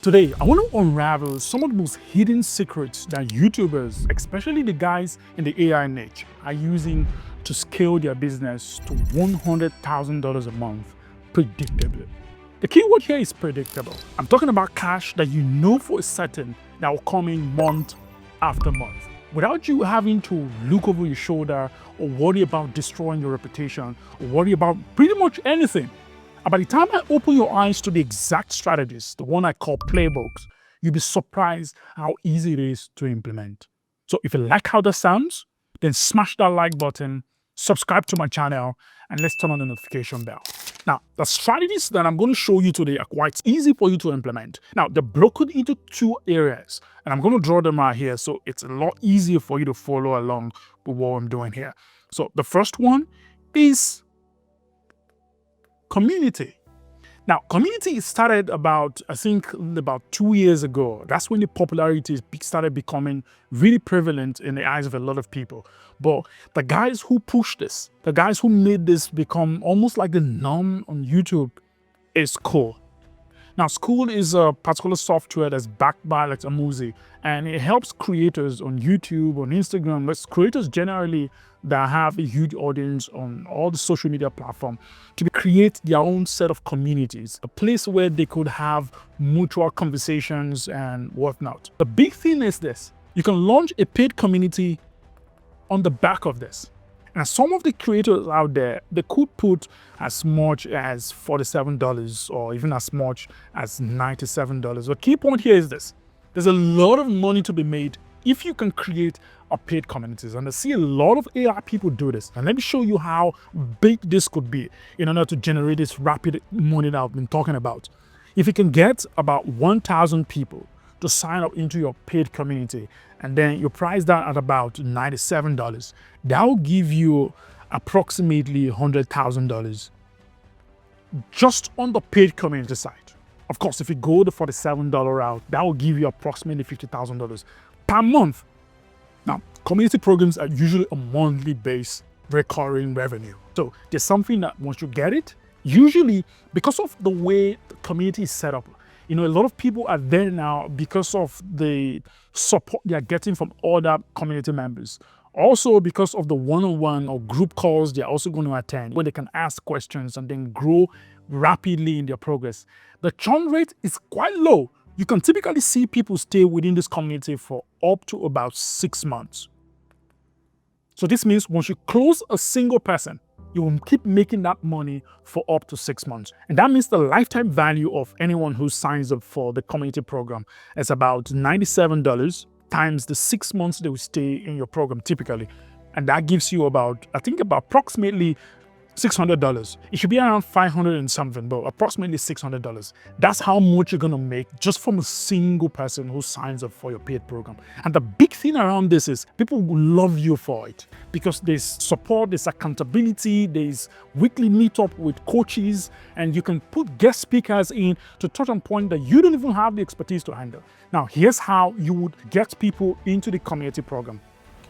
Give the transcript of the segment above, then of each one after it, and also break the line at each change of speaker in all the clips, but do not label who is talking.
Today, I want to unravel some of the most hidden secrets that YouTubers, especially the guys in the AI niche, are using to scale their business to $100,000 a month predictably. The key word here is predictable. I'm talking about cash that you know for a certain that will come in month after month, without you having to look over your shoulder or worry about destroying your reputation or worry about pretty much anything. And by the time I open your eyes to the exact strategies, the one I call playbooks, you'll be surprised how easy it is to implement. So if you like how that sounds, then smash that like button, subscribe to my channel, and let's turn on the notification bell. Now, the strategies that I'm going to show you today are quite easy for you to implement. Now, they're broken into two areas, and I'm going to draw them out here so it's a lot easier for you to follow along with what I'm doing here. So the first one is community. Now, community started about 2 years ago. That's when the popularity started becoming really prevalent in the eyes of a lot of people. But the guys who pushed this, the guys who made this become almost like the norm on YouTube is Skool. Now, Skool is a particular software that's backed by like a Muzi, and it helps creators on YouTube, on Instagram, creators generally that have a huge audience on all the social media platforms to create their own set of communities, a place where they could have mutual conversations and whatnot. The big thing is this: you can launch a paid community on the back of this. And some of the creators out there, they could put as much as $47 or even as much as $97. The key point here is this: there's a lot of money to be made if you can create a paid communities. And I see a lot of AI people do this. And let me show you how big this could be in order to generate this rapid money that I've been talking about. If you can get about 1,000 people to sign up into your paid community, and then you price that at about $97, that will give you approximately $100,000 just on the paid community side. Of course, if you go the $47 route, that will give you approximately $50,000 per month. Now, community programs are usually a monthly based recurring revenue. So there's something that once you get it, usually because of the way the community is set up, a lot of people are there now because of the support they are getting from other community members. Also because of the one-on-one or group calls they're also going to attend, where they can ask questions and then grow rapidly in their progress. The churn rate is quite low. You can typically see people stay within this community for up to about 6 months. So this means once you close a single person, you will keep making that money for up to 6 months. And that means the lifetime value of anyone who signs up for the community program is about $97 times the 6 months they will stay in your program typically. And that gives you about approximately $600. It should be around 500 and something, but approximately $600. That's how much you're gonna make just from a single person who signs up for your paid program. And the big thing around this is people will love you for it because there's support, there's accountability, there's weekly meetup with coaches, and you can put guest speakers in to touch on point that you don't even have the expertise to handle. Now, here's how you would get people into the community program.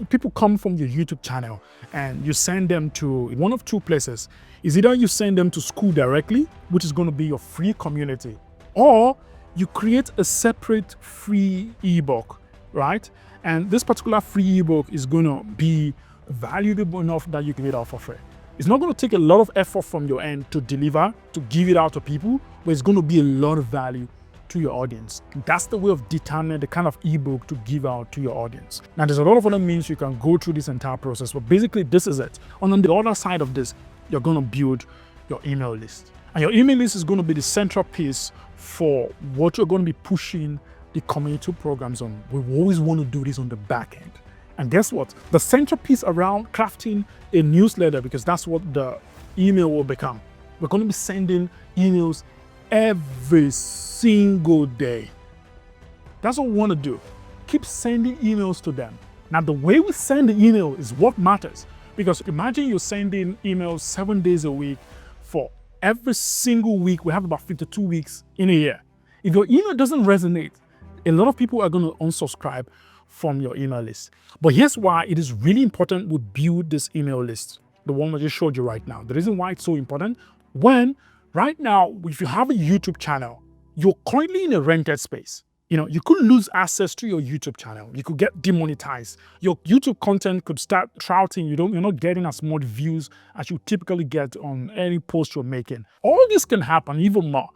People come from your YouTube channel and you send them to one of two places. Is either you send them to Skool directly, which is going to be your free community, or you create a separate free ebook, right? And this particular free ebook is going to be valuable enough that you can get it out for free. It's not going to take a lot of effort from your end to deliver, to give it out to people, but it's going to be a lot of value to your audience. That's the way of determining the kind of ebook to give out to your audience. Now, there's a lot of other means you can go through this entire process, but basically this is it. And on the other side of this, you're going to build your email list. And your email list is going to be the central piece for what you're going to be pushing the community programs on. We always want to do this on the back end. And guess what? The central piece around crafting a newsletter, because that's what the email will become. We're going to be sending emails every single day. That's what we want to do. Keep sending emails to them. Now, the way we send the email is what matters, because imagine you're sending emails 7 days a week for every single week. We have about 52 weeks in a year. If your email doesn't resonate, a lot of people are going to unsubscribe from your email list. But here's why it is really important we build this email list, the one I just showed you right now. The reason why it's so important: right now, if you have a YouTube channel, you're currently in a rented space. You could lose access to your YouTube channel. You could get demonetized. Your YouTube content could start trouting. You're not getting as much views as you typically get on any post you're making. All this can happen, even more.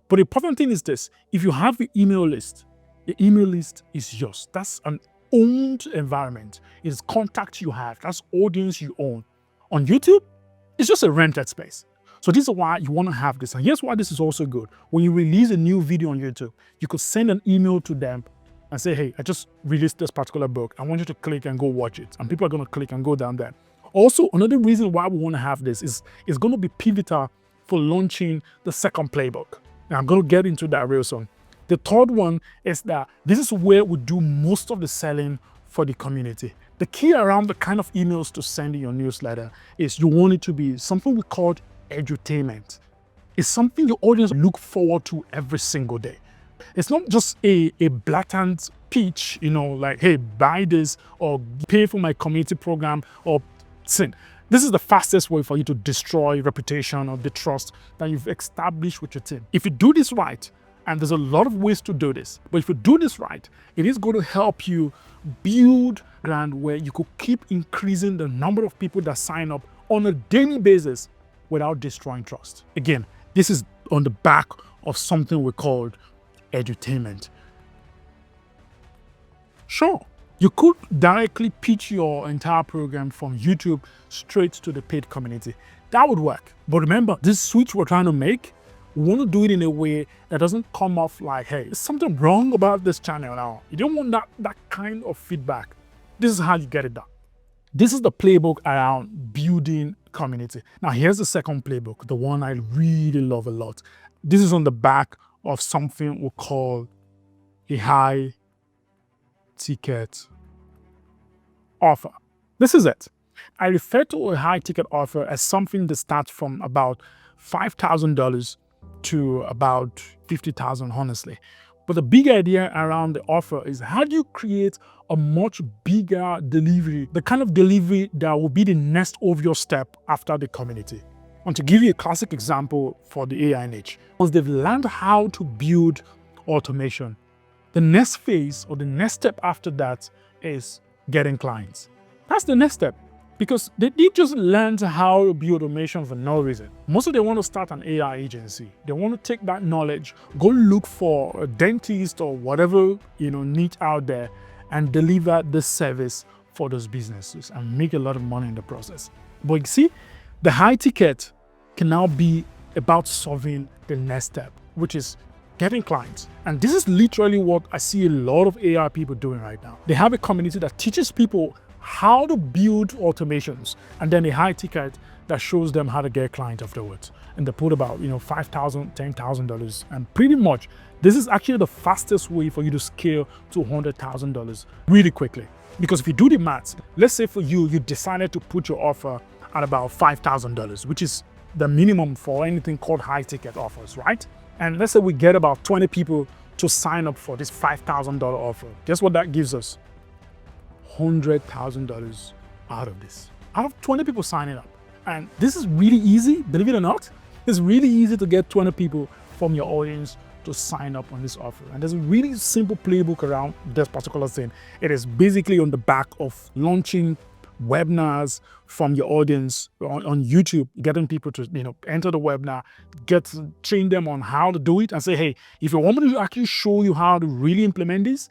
But the important thing is this: if you have your email list is yours. That's an owned environment. It's contact you have. That's audience you own. On YouTube, it's just a rented space. So this is why you want to have this. And here's why this is also good. When you release a new video on YouTube, you could send an email to them and say, hey, I just released this particular book. I want you to click and go watch it. And people are going to click and go down there. Also, another reason why we want to have this is it's going to be pivotal for launching the second playbook. Now, I'm going to get into that real soon. The third one is that this is where we do most of the selling for the community. The key around the kind of emails to send in your newsletter is you want it to be something we call edutainment. It's something your audience look forward to every single day. It's not just a blatant pitch, like, hey, buy this or pay for my community program or sin. This is the fastest way for you to destroy reputation or the trust that you've established with your team. If you do this right, and there's a lot of ways to do this, but if you do this right, it is going to help you build a brand where you could keep increasing the number of people that sign up on a daily basis without destroying trust. Again, this is on the back of something we called edutainment. Sure, you could directly pitch your entire program from YouTube straight to the paid community. That would work. But remember, this switch we're trying to make, we want to do it in a way that doesn't come off like, hey, there's something wrong about this channel now. You don't want that kind of feedback. This is how you get it done. This is the playbook around building community. Now, here's the second playbook, the one I really love a lot. This is on the back of something we call a high ticket offer. This is it. I refer to a high ticket offer as something that starts from about $5,000 to about $50,000, honestly. But the big idea around the offer is, how do you create a much bigger delivery, the kind of delivery that will be the next obvious step after the community? And to give you a classic example for the AI niche, once they've learned how to build automation, the next phase or the next step after that is getting clients. That's the next step, because they did just learn how to build automation for no reason. Most of them want to start an AI agency. They want to take that knowledge, go look for a dentist or whatever niche out there, and deliver this service for those businesses and make a lot of money in the process. But you see, the high ticket can now be about solving the next step, which is getting clients. And this is literally what I see a lot of AI people doing right now. They have a community that teaches people how to build automations, and then a high ticket that shows them how to get clients afterwards. And they put about $5,000, $10,000, and pretty much this is actually the fastest way for you to scale to $100,000 really quickly. Because if you do the maths, let's say for you decided to put your offer at about $5,000, which is the minimum for anything called high ticket offers, right? And let's say we get about 20 people to sign up for this $5,000 offer. Guess what that gives us? $100,000 out of this. Out of 20 people signing up. And this is really easy, believe it or not. It's really easy to get 20 people from your audience to sign up on this offer. And there's a really simple playbook around this particular thing. It is basically on the back of launching webinars from your audience on YouTube, getting people to enter the webinar, train them on how to do it, and say, hey, if you want me to actually show you how to really implement this,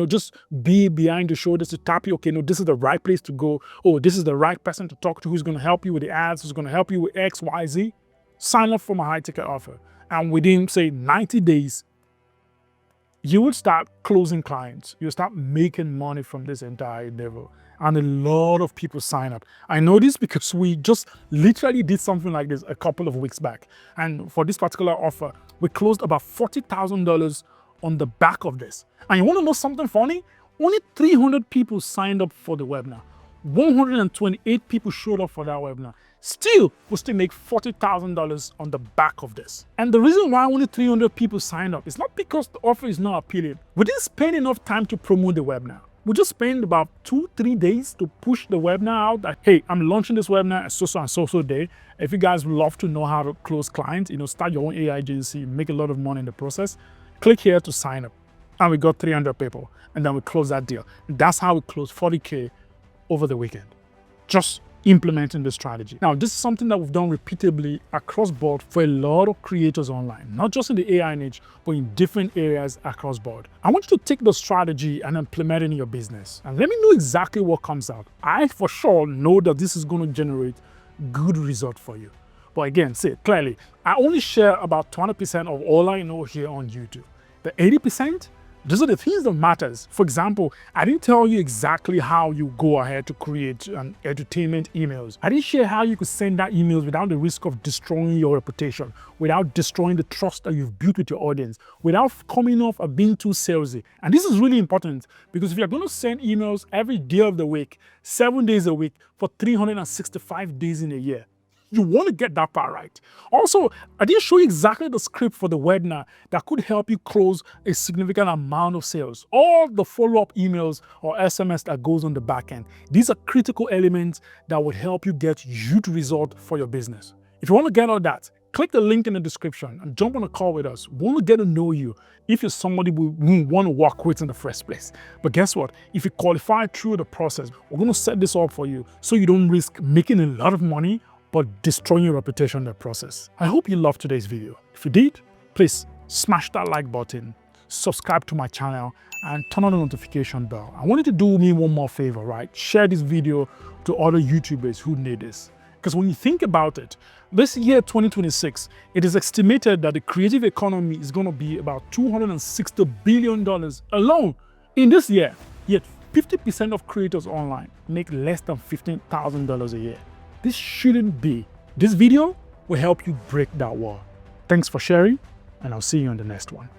just be behind the shoulders to tap you. Okay, no, this is the right place to go. Oh, this is the right person to talk to, who's going to help you with the ads, who's going to help you with X, Y, Z. Sign up for my high ticket offer, and within say 90 days, you will start closing clients. You'll start making money from this entire endeavor. And a lot of people sign up. I know this because we just literally did something like this a couple of weeks back. And for this particular offer, we closed about $40,000 on the back of this. And you want to know something funny? Only 300 people signed up for the webinar. 128 people showed up for that webinar. Still, we still make $40,000 on the back of this. And the reason why only 300 people signed up is not because the offer is not appealing. We didn't spend enough time to promote the webinar. We just spend about 2-3 days to push the webinar out that, hey, I'm launching this webinar at so and so day. If you guys would love to know how to close clients, start your own AI agency, make a lot of money in the process, click here to sign up. And we got 300 people, and then we close that deal. And that's how we close 40K over the weekend. Just implementing this strategy. Now, this is something that we've done repeatedly across board for a lot of creators online, not just in the AI niche, but in different areas across board. I want you to take the strategy and implement it in your business. And let me know exactly what comes out. I for sure know that this is going to generate good result for you. But again, say it clearly, I only share about 20% of all I know here on YouTube. The 80%, these are the things that matters. For example, I didn't tell you exactly how you go ahead to create an entertainment emails. I didn't share how you could send that emails without the risk of destroying your reputation, without destroying the trust that you've built with your audience, without coming off of being too salesy. And this is really important because if you're going to send emails every day of the week, 7 days a week for 365 days in a year, you want to get that part right. Also, I didn't show you exactly the script for the webinar that could help you close a significant amount of sales. All the follow-up emails or SMS that goes on the back end. These are critical elements that would help you get huge result for your business. If you want to get all that, click the link in the description and jump on a call with us. We want to get to know you if you're somebody we want to work with in the first place. But guess what? If you qualify through the process, we're going to set this up for you so you don't risk making a lot of money but destroying your reputation in the process. I hope you loved today's video. If you did, please smash that like button, subscribe to my channel, and turn on the notification bell. I want you to do me one more favor, right? Share this video to other YouTubers who need this. Because when you think about it, this year, 2026, it is estimated that the creative economy is going to be about $260 billion alone in this year. Yet 50% of creators online make less than $15,000 a year. This shouldn't be. This video will help you break that wall. Thanks for sharing, and I'll see you on the next one.